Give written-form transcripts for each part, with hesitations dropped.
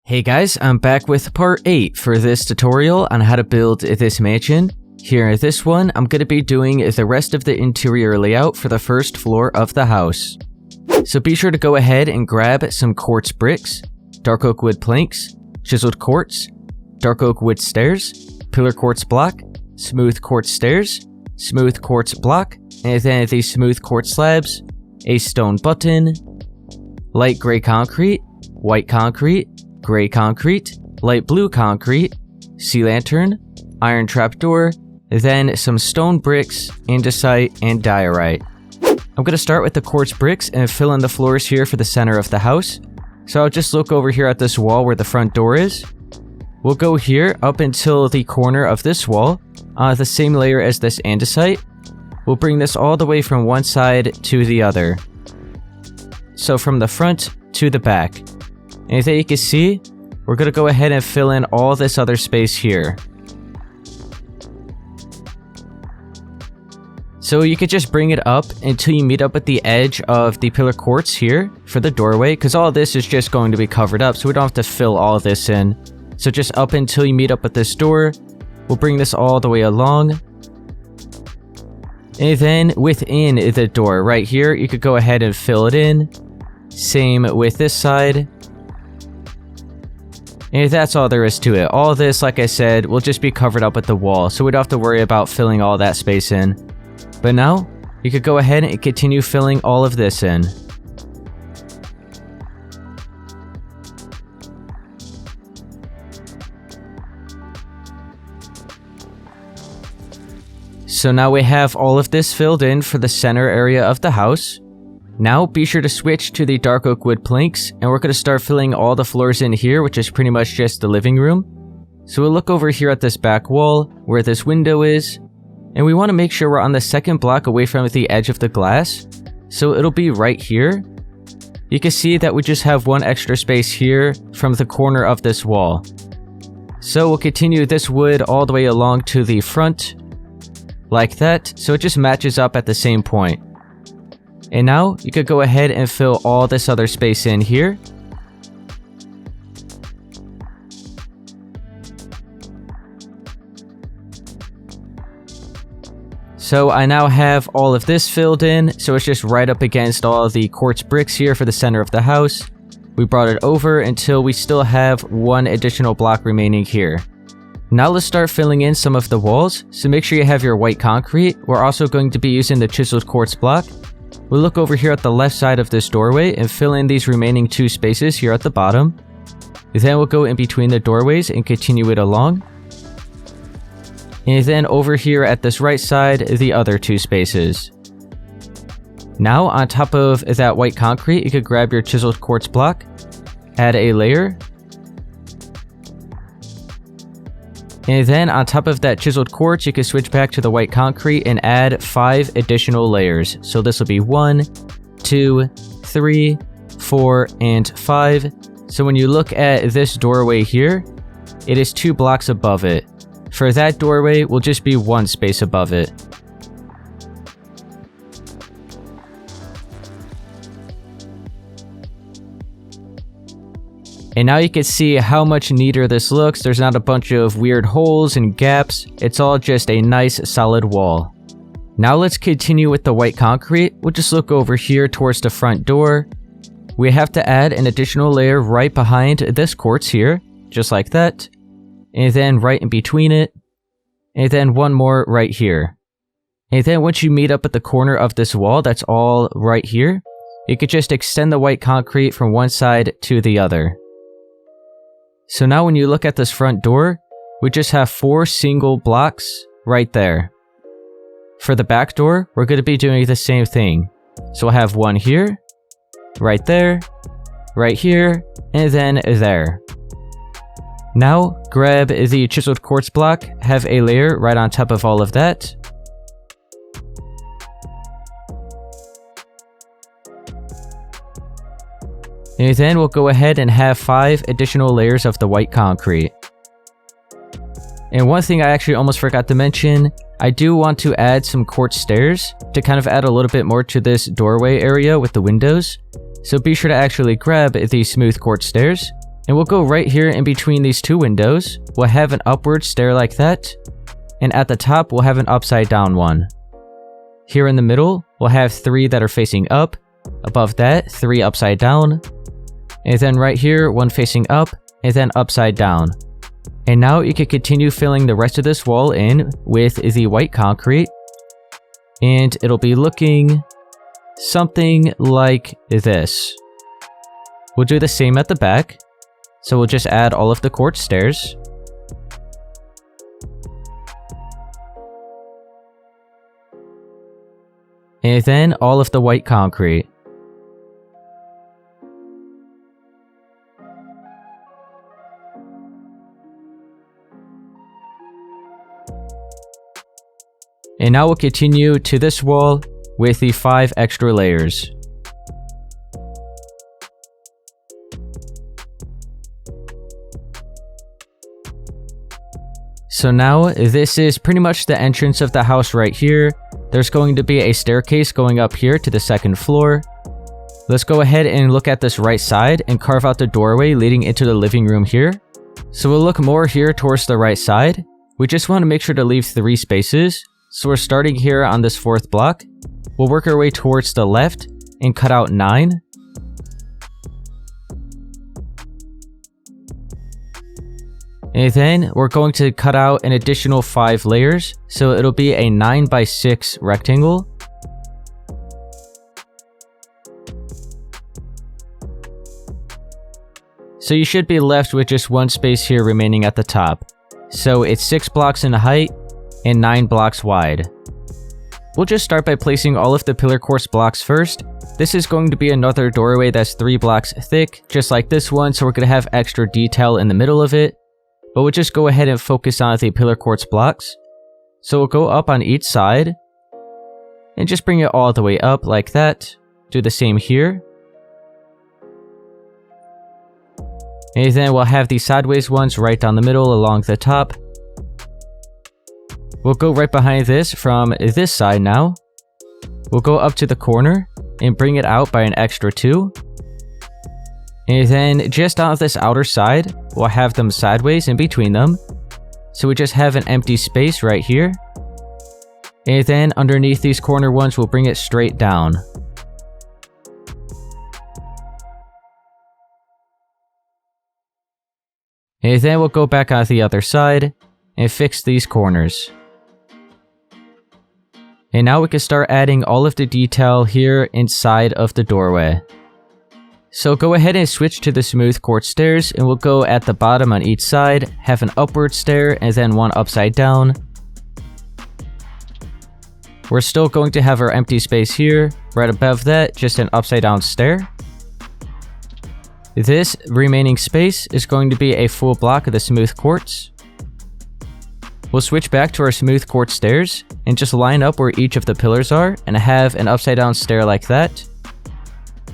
Hey guys, I'm back with part 8 for this tutorial on how to build this mansion. Here in this one, I'm going to be doing the rest of the interior layout for the first floor of the house. So be sure to go ahead and grab some quartz bricks, dark oak wood planks, chiseled quartz, dark oak wood stairs, pillar quartz block, smooth quartz stairs, smooth quartz block, and then the smooth quartz slabs, a stone button, light gray concrete, white concrete, gray concrete, light blue concrete, sea lantern, iron trapdoor, then some stone bricks, andesite, and diorite. I'm going to start with the quartz bricks and fill in the floors here for the center of the house. So I'll just look over here at this wall where the front door is. We'll go here up until the corner of this wall, the same layer as this andesite. We'll bring this all the way from one side to the other. So from the front to the back. And as you can see, we're going to go ahead and fill in all this other space here. So you could just bring it up until you meet up with the edge of the pillar quartz here for the doorway, because all this is just going to be covered up, so we don't have to fill all this in. So just up until you meet up with this door, we'll bring this all the way along. And then within the door right here, you could go ahead and fill it in. Same with this side. And that's all there is to it. All this, like I said, will just be covered up with the wall, so we don't have to worry about filling all that space in. But now, you could go ahead and continue filling all of this in. So now we have all of this filled in for the center area of the house. Now be sure to switch to the dark oak wood planks, and we're going to start filling all the floors in here, which is pretty much just the living room. So we'll look over here at this back wall, where this window is, and we want to make sure we're on the second block away from the edge of the glass. So it'll be right here. You can see that we just have one extra space here from the corner of this wall. So we'll continue this wood all the way along to the front, like that, so it just matches up at the same point. And now, you could go ahead and fill all this other space in here. So I now have all of this filled in, so it's just right up against all of the quartz bricks here for the center of the house. We brought it over until we still have one additional block remaining here. Now let's start filling in some of the walls, so make sure you have your white concrete. We're also going to be using the chiseled quartz block. We'll look over here at the left side of this doorway and fill in these remaining two spaces here at the bottom. Then we'll go in between the doorways and continue it along. And then over here at this right side, the other two spaces. Now on top of that white concrete, you could grab your chiseled quartz block, add a layer. And then on top of that chiseled quartz, you can switch back to the white concrete and add 5 additional layers. So this will be 1, 2, 3, 4, and 5. So when you look at this doorway here, it is 2 blocks above it. For that doorway, will just be 1 space above it. And now you can see how much neater this looks. There's not a bunch of weird holes and gaps. It's all just a nice solid wall. Now let's continue with the white concrete. We'll just look over here towards the front door. We have to add an additional layer right behind this quartz here, just like that. And then right in between it. And then one more right here. And then once you meet up at the corner of this wall, that's all right here, you could just extend the white concrete from one side to the other. So now when you look at this front door, we just have 4 single blocks right there. For the back door, we're going to be doing the same thing. So we'll have one here, right there, right here, and then there. Now, grab the chiseled quartz block, have a layer right on top of all of that. And then we'll go ahead and have 5 additional layers of the white concrete. And one thing I actually almost forgot to mention, I do want to add some quartz stairs to kind of add a little bit more to this doorway area with the windows. So be sure to actually grab the smooth quartz stairs, And we'll go right here in between these two windows. We'll have an upward stair like that. And at the top, we'll have an upside down one. Here in the middle, we'll have 3 that are facing up. Above that, 3 upside down. And then right here, 1 facing up, and then upside down. And now you can continue filling the rest of this wall in with the white concrete. And it'll be looking something like this. We'll do the same at the back. So we'll just add all of the quartz stairs. And then all of the white concrete. And now we'll continue to this wall with the 5 extra layers. So now, this is pretty much the entrance of the house right here. There's going to be a staircase going up here to the 2nd floor. Let's go ahead and look at this right side and carve out the doorway leading into the living room here. So we'll look more here towards the right side. We just want to make sure to leave 3 spaces. So we're starting here on this 4th block. We'll work our way towards the left and cut out 9. And then we're going to cut out an additional 5 layers, so it'll be a 9x6 rectangle. So you should be left with just 1 space here remaining at the top. So it's 6 blocks in height and 9 blocks wide. We'll just start by placing all of the pillar quartz blocks first. This is going to be another doorway that's 3 blocks thick, just like this one, so we're going to have extra detail in the middle of it. But we'll just go ahead and focus on the pillar quartz blocks. So we'll go up on each side and just bring it all the way up like that. Do the same here. And then we'll have the sideways ones right down the middle along the top. We'll go right behind this from this side now. We'll go up to the corner and bring it out by an extra 2. And then just on this outer side, we'll have them sideways in between them. So we just have an empty space right here. And then underneath these corner ones, we'll bring it straight down. And then we'll go back on the other side and fix these corners. And now we can start adding all of the detail here inside of the doorway. So go ahead and switch to the smooth quartz stairs, and we'll go at the bottom on each side, have an upward stair and then 1 upside down. We're still going to have our empty space here. Right above that, just an upside down stair. This remaining space is going to be a full block of the smooth quartz. We'll switch back to our smooth quartz stairs and just line up where each of the pillars are and have an upside down stair like that.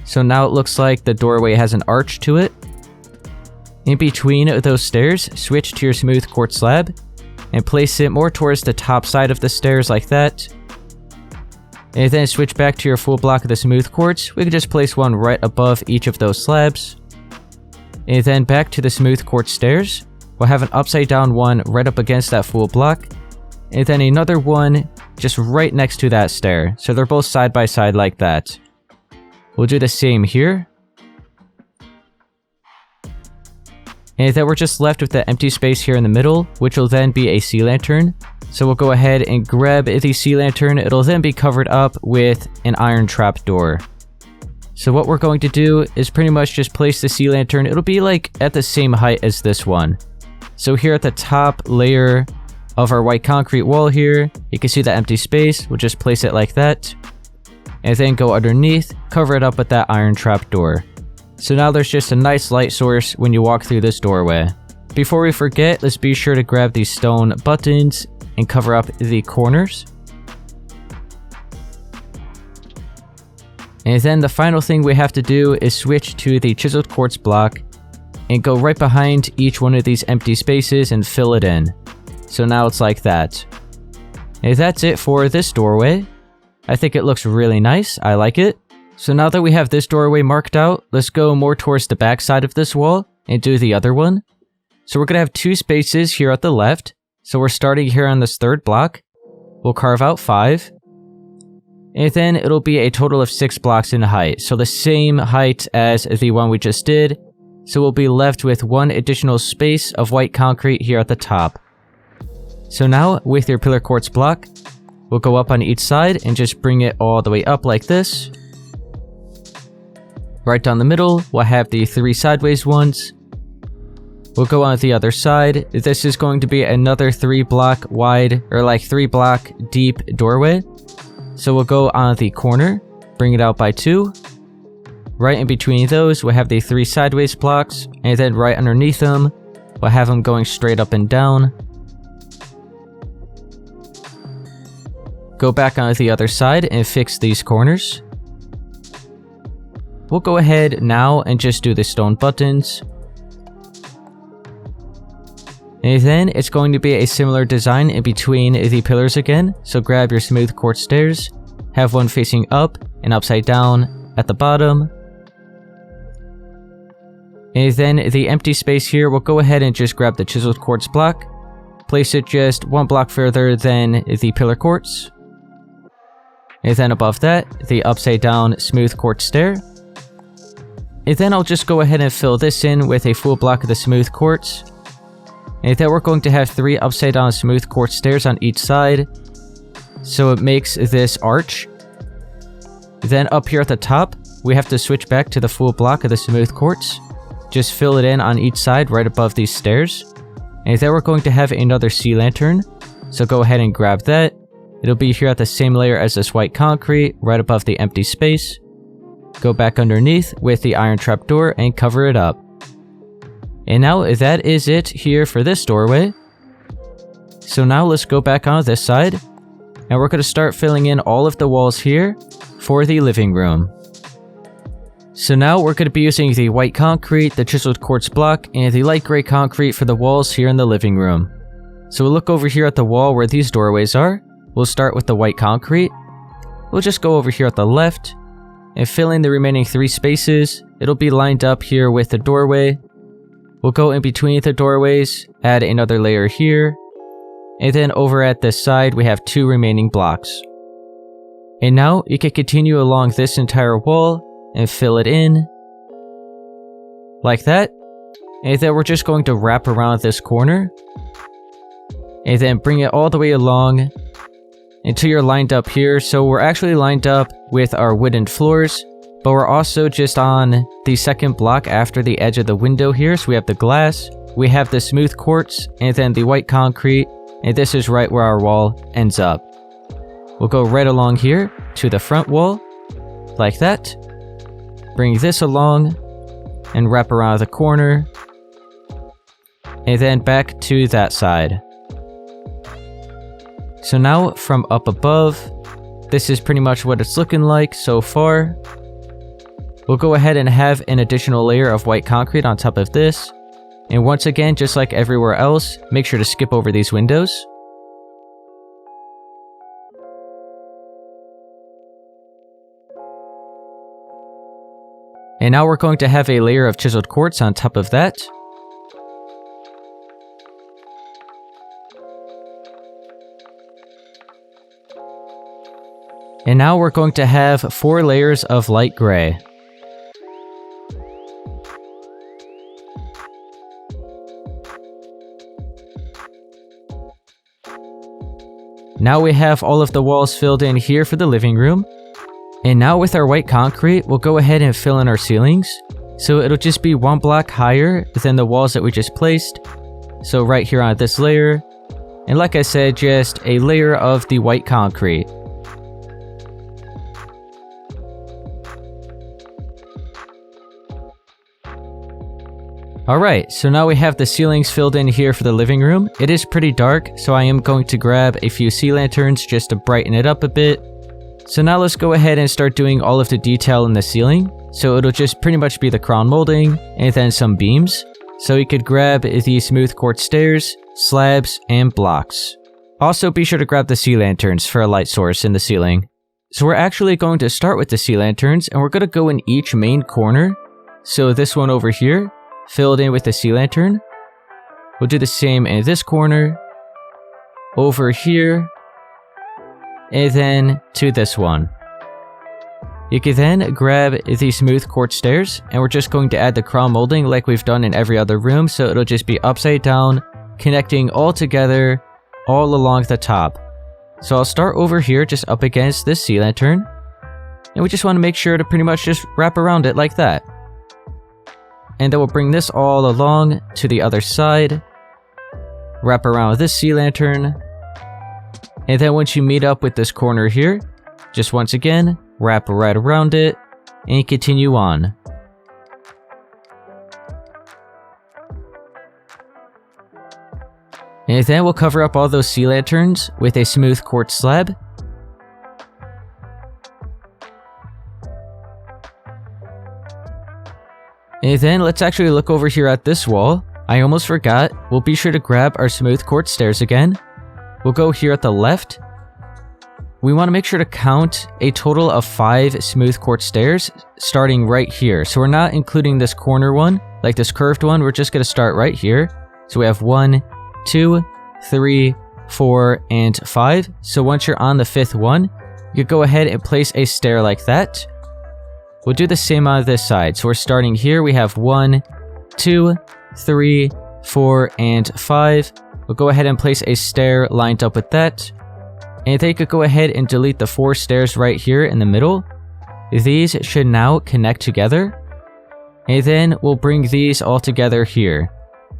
So now it looks like the doorway has an arch to it. In between those stairs, switch to your smooth quartz slab and place it more towards the top side of the stairs like that. And then switch back to your full block of the smooth quartz. We can just place one right above each of those slabs. And then back to the smooth quartz stairs. We'll have an upside down one right up against that full block. And then another one just right next to that stair. So they're both side by side like that. We'll do the same here. And then we're just left with the empty space here in the middle, which will then be a sea lantern. So we'll go ahead and grab the sea lantern. It'll then be covered up with an iron trap door. So what we're going to do is pretty much just place the sea lantern. It'll be like at the same height as this one. So here at the top layer of our white concrete wall here, you can see the empty space. We'll just place it like that. And then go underneath, cover it up with that iron trap door. So now there's just a nice light source when you walk through this doorway. Before we forget, let's be sure to grab these stone buttons and cover up the corners. And then the final thing we have to do is switch to the chiseled quartz block and go right behind each one of these empty spaces and fill it in. So now it's like that. And that's it for this doorway. I think it looks really nice. I like it. So now that we have this doorway marked out, let's go more towards the back side of this wall and do the other one. So we're going to have 2 spaces here at the left. So we're starting here on this 3rd block. We'll carve out 5. And then it'll be a total of 6 blocks in height. So the same height as the one we just did. So we'll be left with 1 additional space of white concrete here at the top. So now with your pillar quartz block, we'll go up on each side and just bring it all the way up like this. Right down the middle, we'll have the 3 sideways ones. We'll go on the other side. This is going to be another 3 block wide, or like 3 block deep doorway. So we'll go on the corner, bring it out by 2. Right in between those, we'll have the 3 sideways blocks, and then right underneath them, we'll have them going straight up and down. Go back on the other side and fix these corners. We'll go ahead now and just do the stone buttons. And then it's going to be a similar design in between the pillars again. So grab your smooth quartz stairs, have one facing up and upside down at the bottom. And then the empty space here, we'll go ahead and just grab the chiseled quartz block. Place it just 1 block further than the pillar quartz. And then above that, the upside down smooth quartz stair. And then I'll just go ahead and fill this in with a full block of the smooth quartz. And then we're going to have 3 upside down smooth quartz stairs on each side. So it makes this arch. Then up here at the top, we have to switch back to the full block of the smooth quartz. Just fill it in on each side right above these stairs. And then we're going to have another sea lantern. So go ahead and grab that. It'll be here at the same layer as this white concrete, right above the empty space. Go back underneath with the iron trapdoor and cover it up. And now that is it here for this doorway. So now let's go back on this side. And we're going to start filling in all of the walls here for the living room. So now we're going to be using the white concrete, the chiseled quartz block, and the light gray concrete for the walls here in the living room. So we'll look over here at the wall where these doorways are. We'll start with the white concrete. We'll just go over here at the left and fill in the remaining 3 spaces. It'll be lined up here with the doorway. We'll go in between the doorways, add another layer here. And then over at this side, we have 2 remaining blocks. And now you can continue along this entire wall and fill it in like that. And then we're just going to wrap around this corner and then bring it all the way along until you're lined up here. So we're actually lined up with our wooden floors, but we're also just on the 2nd block after the edge of the window here. So we have the glass, we have the smooth quartz, and then the white concrete, and this is right where our wall ends up. We'll go right along here to the front wall like that. Bring this along and wrap around the corner, and then back to that side. So now from up above, this is pretty much what it's looking like so far. We'll go ahead and have an additional layer of white concrete on top of this. And once again, just like everywhere else, make sure to skip over these windows. And now we're going to have a layer of chiseled quartz on top of that. And now we're going to have 4 layers of light gray. Now we have all of the walls filled in here for the living room. And now with our white concrete, we'll go ahead and fill in our ceilings. So it'll just be 1 block higher than the walls that we just placed. So right here on this layer. And like I said, just a layer of the white concrete. Alright, so now we have the ceilings filled in here for the living room. It is pretty dark, so I am going to grab a few sea lanterns just to brighten it up a bit. So now let's go ahead and start doing all of the detail in the ceiling. So it'll just pretty much be the crown molding, and then some beams. So you could grab the smooth quartz stairs, slabs, and blocks. Also be sure to grab the sea lanterns for a light source in the ceiling. So we're actually going to start with the sea lanterns, and we're going to go in each main corner. So this one over here, filled in with the sea lantern. We'll do the same in this corner, over here, and then to this one. You can then grab the smooth quartz stairs, and we're just going to add the crown molding like we've done in every other room, so it'll just be upside down, connecting all together, all along the top. So I'll start over here, just up against this sea lantern, and we just want to make sure to pretty much just wrap around it like that. And then we'll bring this all along to the other side, wrap around this sea lantern, and then once you meet up with this corner here, just once again, wrap right around it, and continue on. And then we'll cover up all those sea lanterns with a smooth quartz slab. And then let's actually look over here at this wall. I almost forgot, we'll be sure to grab our smooth quartz stairs again. We'll go here at the left. We want to make sure to count a total of 5 smooth quartz stairs starting right here. So we're not including this corner one, like this curved one, we're just going to start right here. So we have 1, 2, 3, 4, and 5. So once you're on the 5th one, you go ahead and place a stair like that. We'll do the same on this side. So we're starting here, we have 1, 2, 3, 4, and 5. We'll go ahead and place a stair lined up with that. And then you could go ahead and delete the 4 stairs right here in the middle. These should now connect together. And then we'll bring these all together here.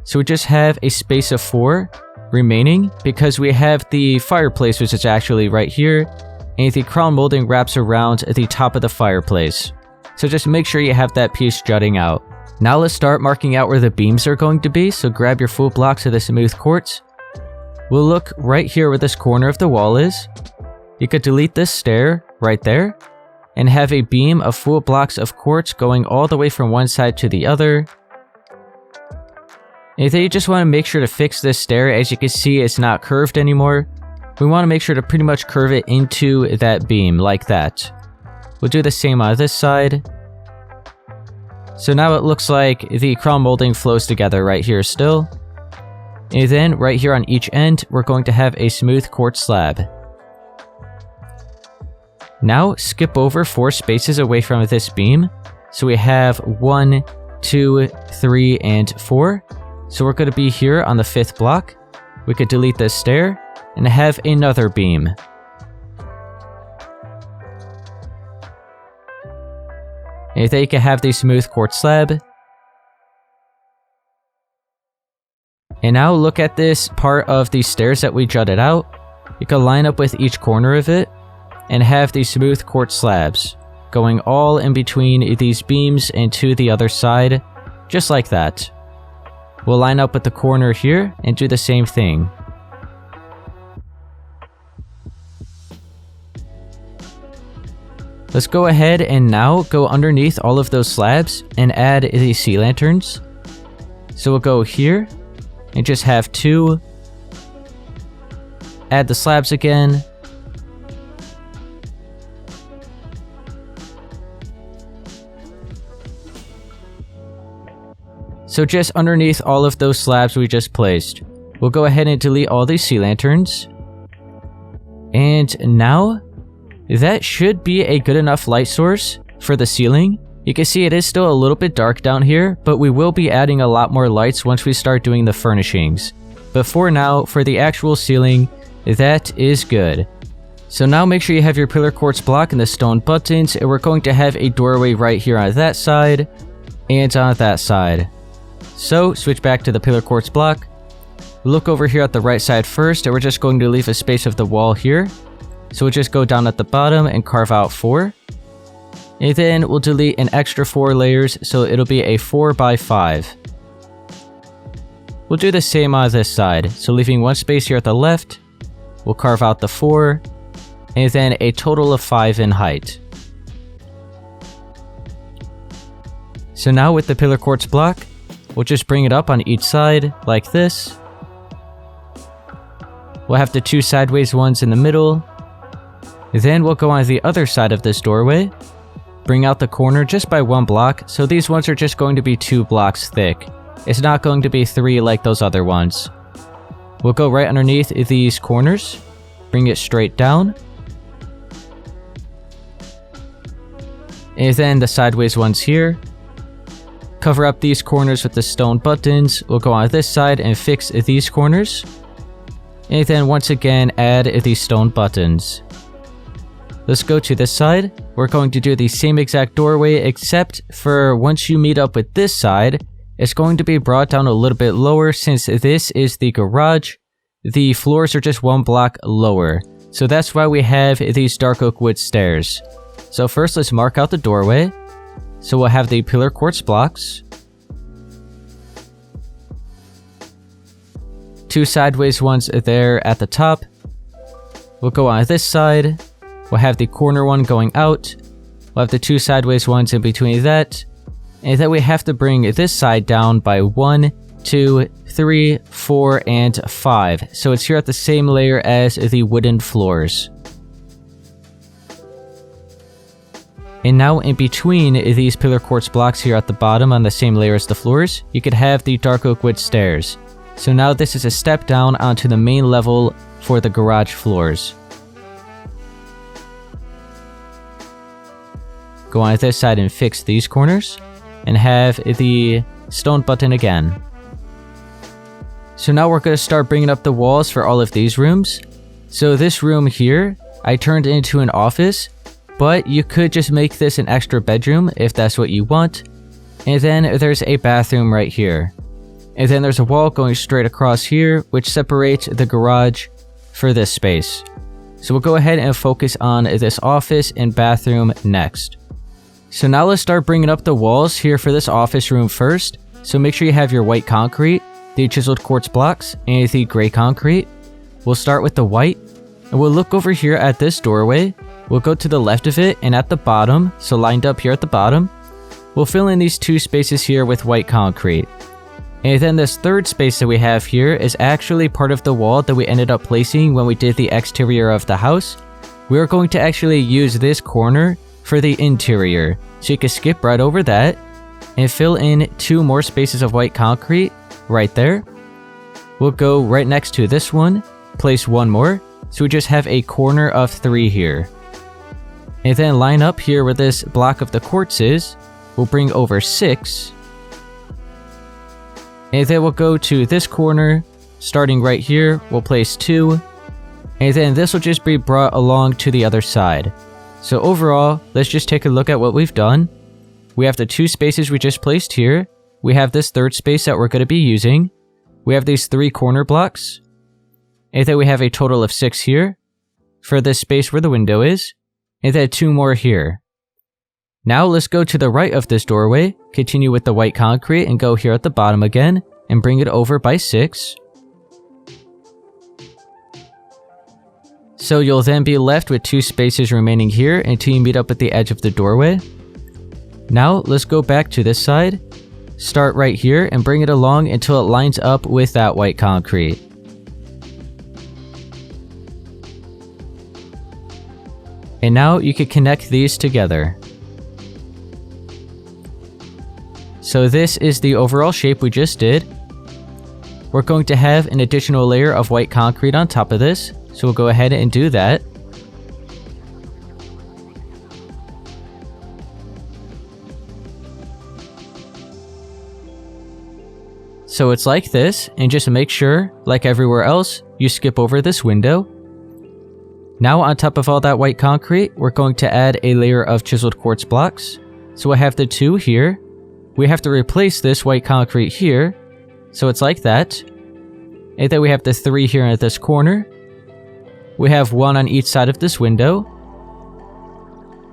So we just have a space of 4 remaining because we have the fireplace, which is actually right here. And the crown molding wraps around the top of the fireplace. So just make sure you have that piece jutting out. Now let's start marking out where the beams are going to be. So grab your full blocks of the smooth quartz. We'll look right here where this corner of the wall is. You could delete this stair right there and have a beam of full blocks of quartz going all the way from one side to the other. And then you just want to make sure to fix this stair. As you can see, it's not curved anymore. We want to make sure to pretty much curve it into that beam like that. We'll do the same on this side. So now it looks like the crown molding flows together right here still. And then right here on each end, we're going to have a smooth quartz slab. Now skip over 4 spaces away from this beam. So we have 1, 2, 3, and 4. So we're going to be here on the 5th block. We could delete this stair and have another beam. And then you can have the smooth quartz slab. And now look at this part of the stairs that we jutted out. You can line up with each corner of it and have these smooth quartz slabs going all in between these beams and to the other side, just like that. We'll line up with the corner here and do the same thing. Let's go ahead and now go underneath all of those slabs and add the sea lanterns. So we'll go here and just have 2. Add the slabs again. So just underneath all of those slabs we just placed, we'll go ahead and delete all these sea lanterns. And now, that should be a good enough light source for the ceiling. You can see it is still a little bit dark down here, but we will be adding a lot more lights once we start doing the furnishings. But for now, for the actual ceiling, that is good. So now make sure you have your pillar quartz block and the stone buttons, and we're going to have a doorway right here on that side, and on that side. So switch back to the pillar quartz block. Look over here at the right side first, and we're just going to leave a space of the wall here. So we'll just go down at the bottom and carve out 4. And then we'll delete an extra 4 layers, so it'll be a 4 by 5. We'll do the same on this side, so leaving 1 space here at the left, we'll carve out the 4, and then a total of 5 in height. So now with the pillar quartz block, we'll just bring it up on each side, like this. We'll have the 2 sideways ones in the middle. Then we'll go on the other side of this doorway. bring out the corner just by 1 block, so these ones are just going to be 2 blocks thick. It's not going to be 3 like those other ones. We'll go right underneath these corners, bring it straight down. And then the sideways ones here. Cover up these corners with the stone buttons. We'll go on this side and fix these corners. And then once again add these stone buttons. Let's go to this side. We're going to do the same exact doorway, except for once you meet up with this side, it's going to be brought down a little bit lower. Since this is the garage, the floors are just 1 block lower. So that's why we have these dark oak wood stairs. So first let's mark out the doorway. So we'll have the pillar quartz blocks. 2 sideways ones there at the top. We'll go on this side. We'll have the corner one going out. We'll have the 2 sideways ones in between that. And then we have to bring this side down by 1, 2, 3, 4, and 5. So it's here at the same layer as the wooden floors. And now in between these pillar quartz blocks here at the bottom on the same layer as the floors, you could have the dark oak wood stairs. So now this is a step down onto the main level for the garage floors. Go on this side and fix these corners, and have the stone button again. So now we're going to start bringing up the walls for all of these rooms. So this room here, I turned into an office, but you could just make this an extra bedroom if that's what you want. And then there's a bathroom right here. And then there's a wall going straight across here, which separates the garage for this space. So we'll go ahead and focus on this office and bathroom next. So now let's start bringing up the walls here for this office room first. So make sure you have your white concrete, the chiseled quartz blocks, and the gray concrete. We'll start with the white, and we'll look over here at this doorway. We'll go to the left of it, and at the bottom, so lined up here at the bottom, we'll fill in these 2 spaces here with white concrete. And then this third space that we have here is actually part of the wall that we ended up placing when we did the exterior of the house. We're going to actually use this corner for the interior. So you can skip right over that and fill in 2 more spaces of white concrete right there. We'll go right next to this one, place 1 more, so we just have a corner of 3 here. And then line up here where this block of the quartz is. We'll bring over 6. And then we'll go to this corner, starting right here, we'll place 2. And then this will just be brought along to the other side. So overall, let's just take a look at what we've done. We have the 2 spaces we just placed here. We have this third space that we're going to be using. We have these 3 corner blocks. And then we have a total of 6 here for this space where the window is. And then 2 more here. Now let's go to the right of this doorway, continue with the white concrete, and go here at the bottom again, and bring it over by 6. So you'll then be left with 2 spaces remaining here until you meet up at the edge of the doorway. Now let's go back to this side, start right here, and bring it along until it lines up with that white concrete. And now you can connect these together. So this is the overall shape we just did. We're going to have an additional layer of white concrete on top of this, so we'll go ahead and do that. So it's like this, and just make sure, like everywhere else, you skip over this window. Now on top of all that white concrete, we're going to add a layer of chiseled quartz blocks. So we'll have the 2 here. We have to replace this white concrete here, so it's like that. And then we have the 3 here at this corner. We have 1 on each side of this window.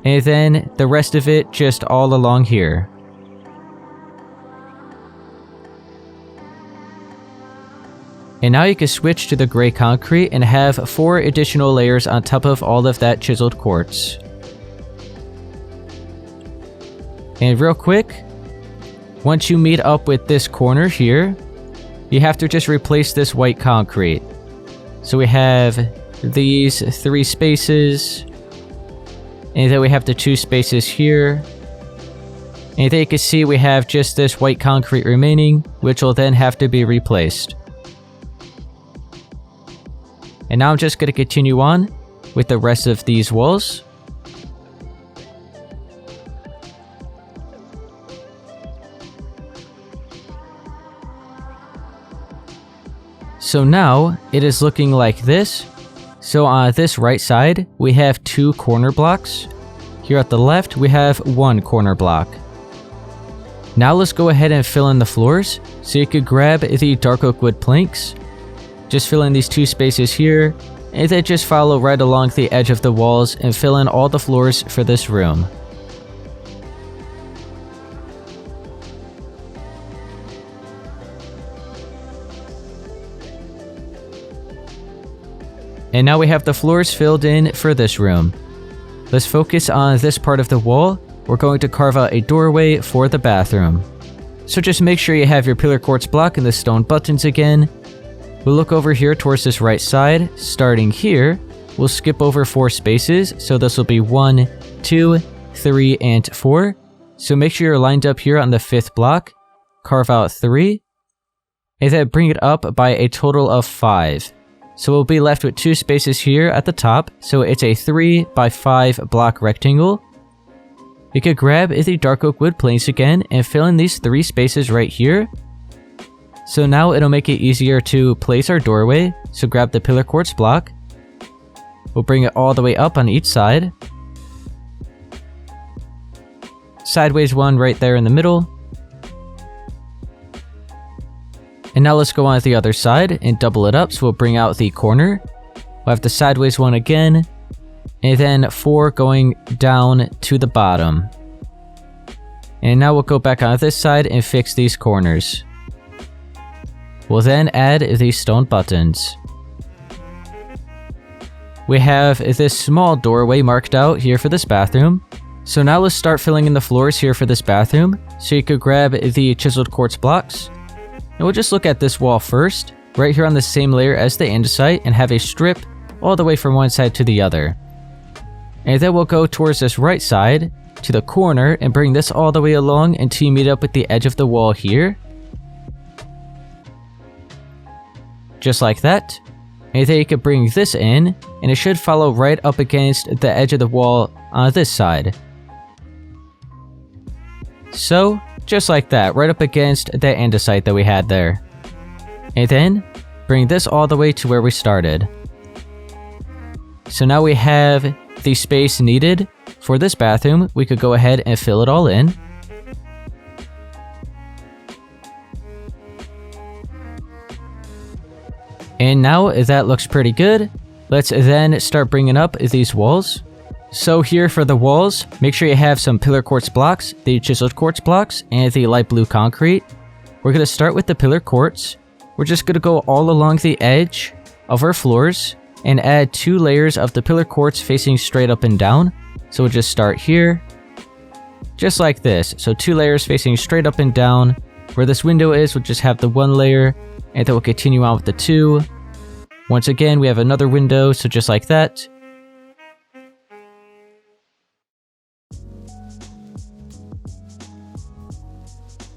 And then the rest of it just all along here. And now you can switch to the gray concrete and have 4 additional layers on top of all of that chiseled quartz. And real quick, once you meet up with this corner here, you have to just replace this white concrete. So we have these 3 spaces. And then we have the 2 spaces here. And then you can see we have just this white concrete remaining, which will then have to be replaced. And now I'm just going to continue on with the rest of these walls. So now it is looking like this. So on this right side, we have 2 corner blocks. Here at the left, we have 1 corner block. Now let's go ahead and fill in the floors. So you could grab the dark oak wood planks. Just fill in these 2 spaces here, and then just follow right along the edge of the walls and fill in all the floors for this room. And now we have the floors filled in for this room. Let's focus on this part of the wall. We're going to carve out a doorway for the bathroom. So just make sure you have your pillar quartz block and the stone buttons again. We'll look over here towards this right side. Starting here, we'll skip over 4 spaces. So this will be 1, 2, 3, and 4. So make sure you're lined up here on the 5th block. Carve out 3. And then bring it up by a total of 5. So we'll be left with 2 spaces here at the top, so it's a 3 by 5 block rectangle. You could grab the dark oak wood planks again and fill in these 3 spaces right here. So now it'll make it easier to place our doorway, so grab the pillar quartz block. We'll bring it all the way up on each side. Sideways one right there in the middle. And now let's go on to the other side and double it up, so we'll bring out the corner. We'll have the sideways one again, and then 4 going down to the bottom. And now we'll go back on this side and fix these corners. We'll then add these stone buttons. We have this small doorway marked out here for this bathroom. So now let's start filling in the floors here for this bathroom. So you could grab the chiseled quartz blocks. And we'll just look at this wall first, right here on the same layer as the andesite, and have a strip all the way from one side to the other. And then we'll go towards this right side, to the corner, and bring this all the way along until you meet up with the edge of the wall here. Just like that. And then you can bring this in, and it should follow right up against the edge of the wall on this side. So, just like that, right up against that andesite that we had there. And then, bring this all the way to where we started. So now we have the space needed for this bathroom. We could go ahead and fill it all in. And now that looks pretty good. Let's then start bringing up these walls. So here for the walls, make sure you have some pillar quartz blocks, the chiseled quartz blocks, and the light blue concrete. We're going to start with the pillar quartz. We're just going to go all along the edge of our floors and add 2 layers of the pillar quartz facing straight up and down. So we'll just start here, just like this. So 2 layers facing straight up and down. Where this window is, we'll just have the 1 layer, and then we'll continue on with the 2. Once again, we have another window, so just like that.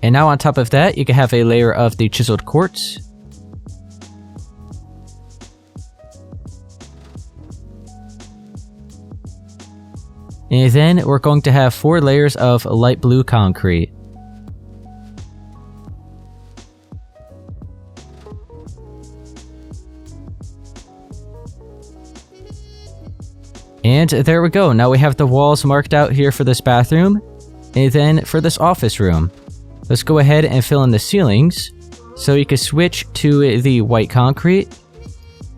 And now on top of that, you can have a layer of the chiseled quartz. And then we're going to have 4 layers of light blue concrete. And there we go. Now we have the walls marked out here for this bathroom. And then for this office room, let's go ahead and fill in the ceilings. So you can switch to the white concrete.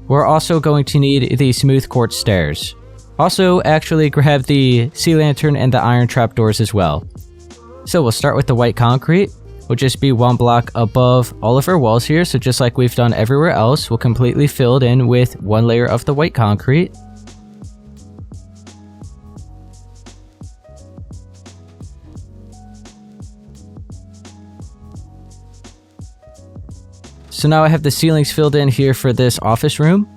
We're also going to need the smooth quartz stairs. Also, actually grab the sea lantern and the iron trapdoors as well. So we'll start with the white concrete. We'll just be 1 block above all of our walls here. So just like we've done everywhere else, we'll completely fill it in with 1 layer of the white concrete. So now I have the ceilings filled in here for this office room.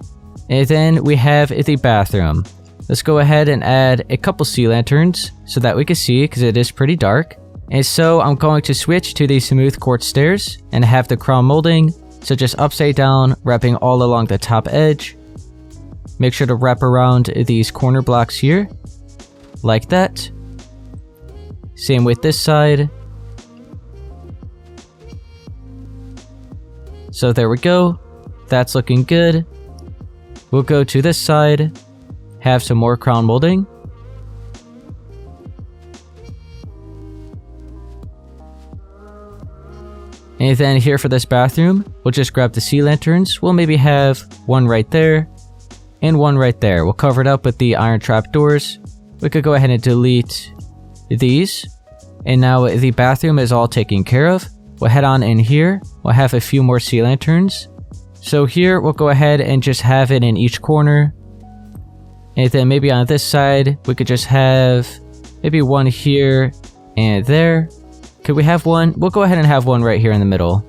And then we have the bathroom. let's go ahead and add a couple sea lanterns so that we can see, because it is pretty dark. And so I'm going to switch to the smooth quartz stairs and have the crown molding, so just upside down, wrapping all along the top edge. Make sure to wrap around these corner blocks here, like that. Same with this side. So there we go. That's looking good. We'll go to this side, have some more crown molding. And then here for this bathroom, we'll just grab the sea lanterns. We'll maybe have one right there and one right there. We'll cover it up with the iron trap doors. We could go ahead and delete these. And now the bathroom is all taken care of. We'll head on in here. We'll have a few more sea lanterns. So here we'll go ahead and just have it in each corner. And then maybe on this side, we could just have maybe one here and there. Could we have one? We'll go ahead and have one right here in the middle.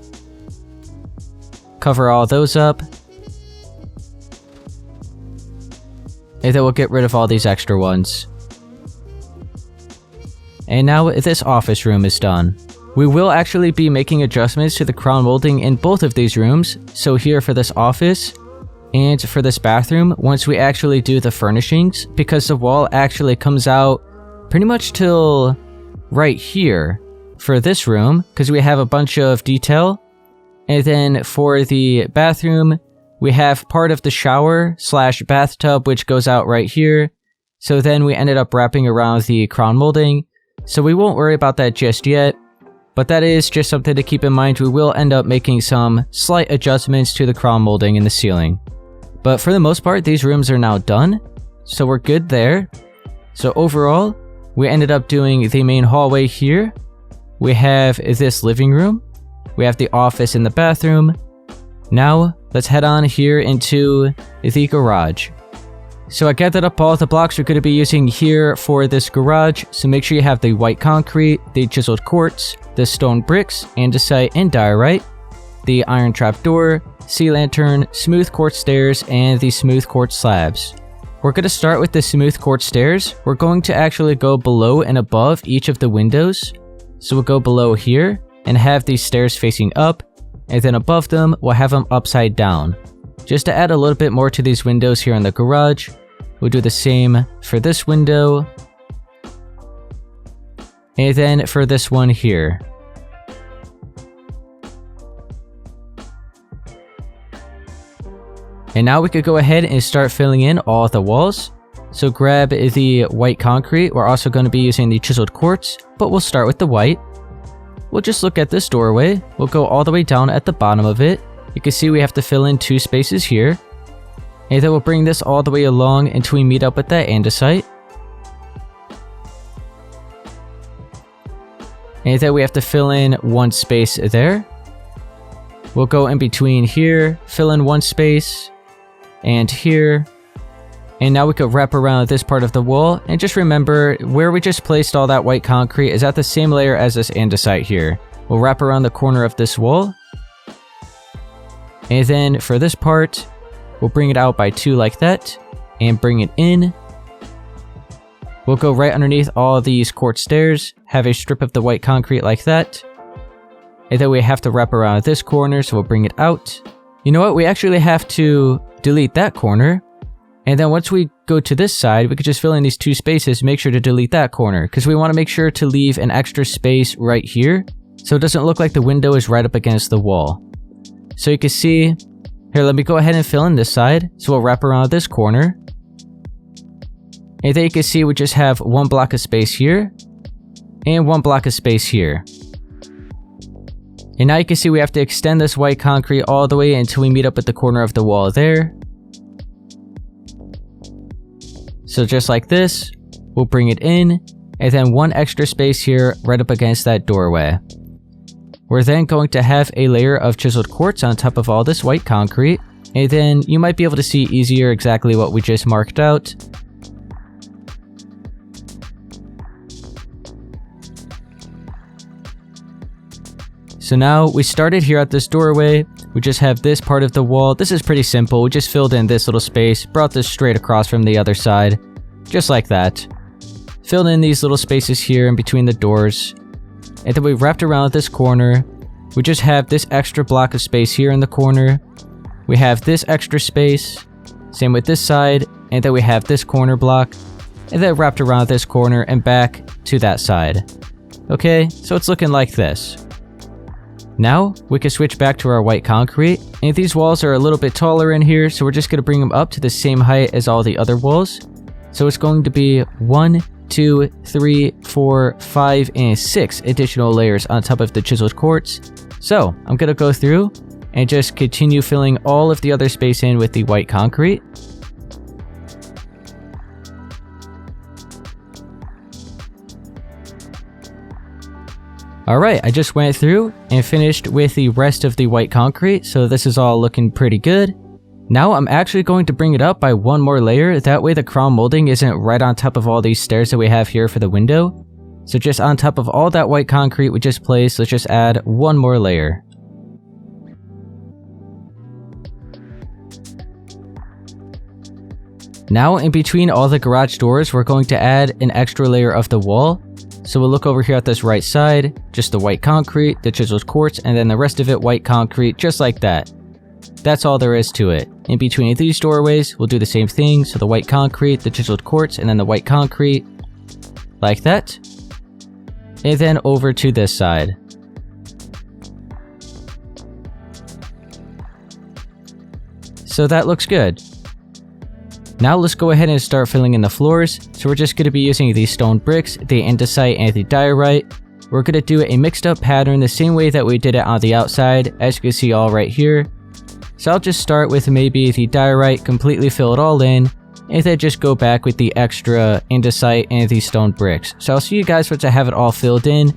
Cover all those up. And then we'll get rid of all these extra ones. And now this office room is done. We will actually be making adjustments to the crown molding in both of these rooms. So here for this office and for this bathroom, once we actually do the furnishings, because the wall actually comes out pretty much till right here for this room, because we have a bunch of detail. And then for the bathroom, we have part of the shower / bathtub, which goes out right here. So then we ended up wrapping around the crown molding. So we won't worry about that just yet. But that is just something to keep in mind. We will end up making some slight adjustments to the crown molding in the ceiling. But for the most part, these rooms are now done. So we're good there. So overall, we ended up doing the main hallway here. We have this living room. We have the office and the bathroom. Now, let's head on here into the garage. So I gathered up all the blocks we're going to be using here for this garage. So make sure you have the white concrete, the chiseled quartz, the stone bricks, andesite, and diorite, the iron trap door, sea lantern, smooth quartz stairs, and the smooth quartz slabs. We're going to start with the smooth quartz stairs. We're going to actually go below and above each of the windows. So we'll go below here and have these stairs facing up, and then above them, we'll have them upside down. Just to add a little bit more to these windows here in the garage, we'll do the same for this window, and then for this one here. And now we could go ahead and start filling in all the walls. So grab the white concrete. We're also going to be using the chiseled quartz, but we'll start with the white. We'll just look at this doorway. We'll go all the way down at the bottom of it. You can see we have to fill in 2 spaces here. And then we'll bring this all the way along until we meet up with that andesite. And then we have to fill in 1 space there. We'll go in between here, fill in 1 space, and here. And now we could wrap around this part of the wall. And just remember, where we just placed all that white concrete is at the same layer as this andesite here. We'll wrap around the corner of this wall. And then for this part, we'll bring it out by 2 like that, and bring it in. We'll go right underneath all these quartz stairs, have a strip of the white concrete like that. And then we have to wrap around this corner, so we'll bring it out. You know what? We actually have to delete that corner. And then once we go to this side, we could just fill in these 2 spaces, make sure to delete that corner, because we want to make sure to leave an extra space right here, so it doesn't look like the window is right up against the wall. So you can see, here, let me go ahead and fill in this side. So we'll wrap around this corner. And then you can see we just have 1 block of space here, and 1 block of space here. And now you can see we have to extend this white concrete all the way until we meet up at the corner of the wall there. So just like this, we'll bring it in, and then 1 extra space here right up against that doorway. We're then going to have a layer of chiseled quartz on top of all this white concrete, and then you might be able to see easier exactly what we just marked out. So now we started here at this doorway. We just have this part of the wall. This is pretty simple. We just filled in this little space, brought this straight across from the other side. just like that. Filled in these little spaces here in between the doors. And then we wrapped around this corner. We just have this extra block of space here in the corner. We have this extra space. Same with this side. And then we have this corner block. And then wrapped around this corner and back to that side. Okay, so it's looking like this. Now, we can switch back to our white concrete. And these walls are a little bit taller in here, so we're just going to bring them up to the same height as all the other walls. So it's going to be 1, 2, 3, 4, 5, and 6 additional layers on top of the chiseled quartz. So, I'm going to go through and just continue filling all of the other space in with the white concrete. Alright, I just went through and finished with the rest of the white concrete, so this is all looking pretty good. Now I'm actually going to bring it up by one more layer, that way the crown molding isn't right on top of all these stairs that we have here for the window. So just on top of all that white concrete we just placed, let's just add one more layer. Now in between all the garage doors, we're going to add an extra layer of the wall. So we'll look over here at this right side, just the white concrete, the chiseled quartz, and then the rest of it white concrete, just like that. That's all there is to it. In between these doorways, we'll do the same thing, so the white concrete, the chiseled quartz, and then the white concrete, like that. And then over to this side. So that looks good. Now let's go ahead and start filling in the floors. So we're just going to be using the stone bricks, the andesite, and the diorite. We're going to do a mixed up pattern the same way that we did it on the outside, as you can see all right here. So I'll just start with maybe the diorite, completely fill it all in, and then just go back with the extra andesite and the stone bricks. So I'll see you guys once I have it all filled in.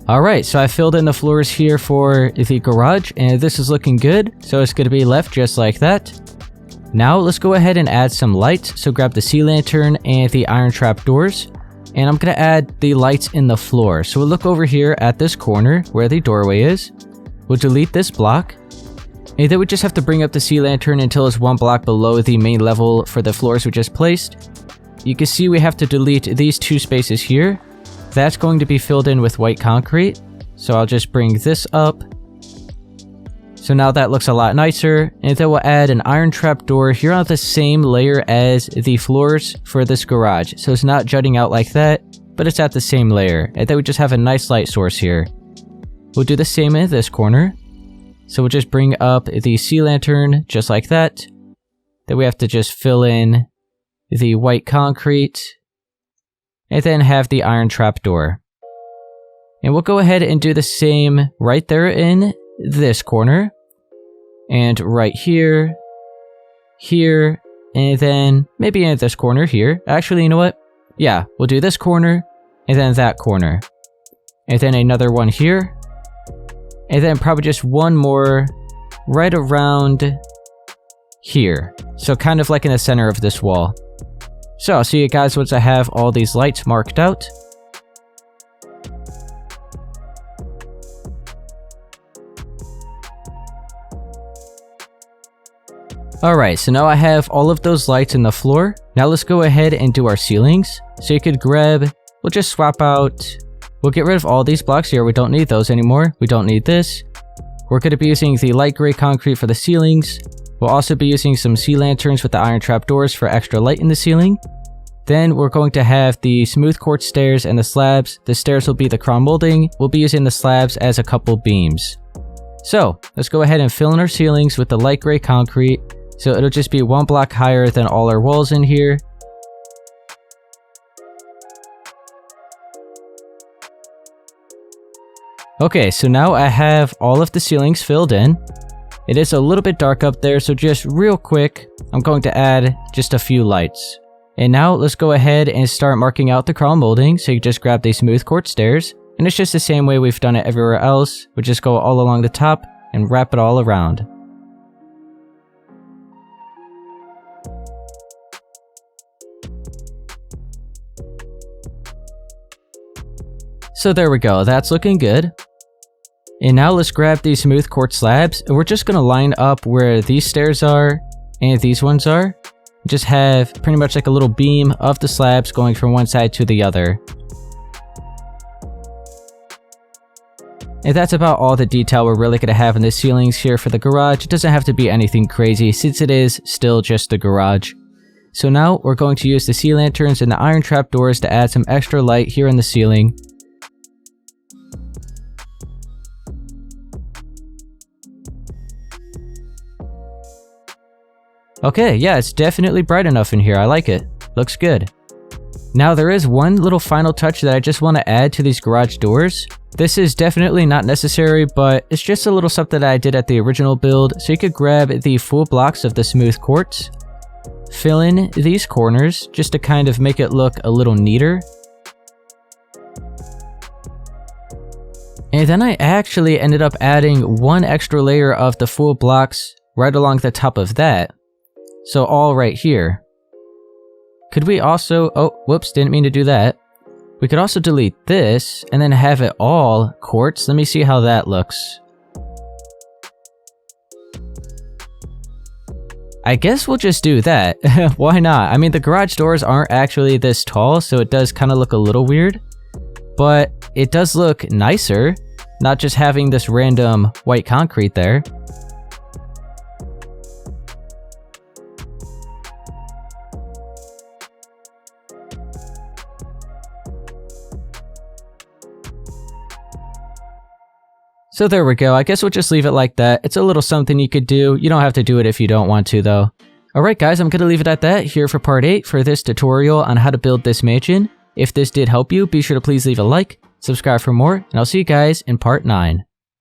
Alright, so I filled in the floors here for the garage, and this is looking good, so it's going to be left just like that. Now let's go ahead and add some lights, so grab the sea lantern and the iron trap doors, and I'm going to add the lights in the floor. So we'll look over here at this corner where the doorway is, we'll delete this block, and then we just have to bring up the sea lantern until it's one block below the main level for the floors we just placed. You can see we have to delete these two spaces here. That's going to be filled in with white concrete, so I'll just bring this up. So now that looks a lot nicer, and then we'll add an iron trap door here on the same layer as the floors for this garage. So it's not jutting out like that, but it's at the same layer, and then we just have a nice light source here. We'll do the same in this corner. So we'll just bring up the sea lantern just like that. Then we have to just fill in the white concrete, and then have the iron trap door. And we'll go ahead and do the same right there in this corner, and right here, here, and then maybe in this corner here. Actually, you know what? Yeah, we'll do this corner, and then that corner. And then another one here, and then probably just one more right around here. So kind of like in the center of this wall. So I'll see you guys once I have all these lights marked out. Alright, so now I have all of those lights in the floor. Now let's go ahead and do our ceilings. So you could grab, we'll just swap out, we'll get rid of all these blocks here. We don't need those anymore. We don't need this. We're going to be using the light gray concrete for the ceilings. We'll also be using some sea lanterns with the iron trap doors for extra light in the ceiling. Then we're going to have the smooth quartz stairs and the slabs. The stairs will be the crown molding. We'll be using the slabs as a couple beams. So let's go ahead and fill in our ceilings with the light gray concrete. So it'll just be one block higher than all our walls in here. Okay, so now I have all of the ceilings filled in. It is a little bit dark up there, so just real quick, I'm going to add just a few lights. And now let's go ahead and start marking out the crown molding. So you just grab the smooth quartz stairs, and it's just the same way we've done it everywhere else. We just go all along the top and wrap it all around. So there we go, that's looking good. And now let's grab these smooth quartz slabs, and we're just gonna line up where these stairs are and these ones are. Just have pretty much like a little beam of the slabs going from one side to the other. And that's about all the detail we're really going to have in the ceilings here for the garage. It doesn't have to be anything crazy since it is still just the garage. So now we're going to use the sea lanterns and the iron trap doors to add some extra light here in the ceiling. Okay, yeah, it's definitely bright enough in here. I like it. Looks good. Now there is one little final touch that I just want to add to these garage doors. This is definitely not necessary, but it's just a little something that I did at the original build. So you could grab the full blocks of the smooth quartz, fill in these corners just to kind of make it look a little neater. And then I actually ended up adding one extra layer of the full blocks right along the top of that. So all right here. Could we also, oh, whoops, didn't mean to do that. We could also delete this and then have it all quartz. Let me see how that looks. I guess we'll just do that. Why not? I mean, the garage doors aren't actually this tall, so it does kind of look a little weird. But it does look nicer, not just having this random white concrete there. So there we go, I guess we'll just leave it like that. It's a little something you could do. You don't have to do it if you don't want to though. Alright guys, I'm gonna leave it at that here for part 8 for this tutorial on how to build this mansion. If this did help you, be sure to please leave a like, subscribe for more, and I'll see you guys in part 9.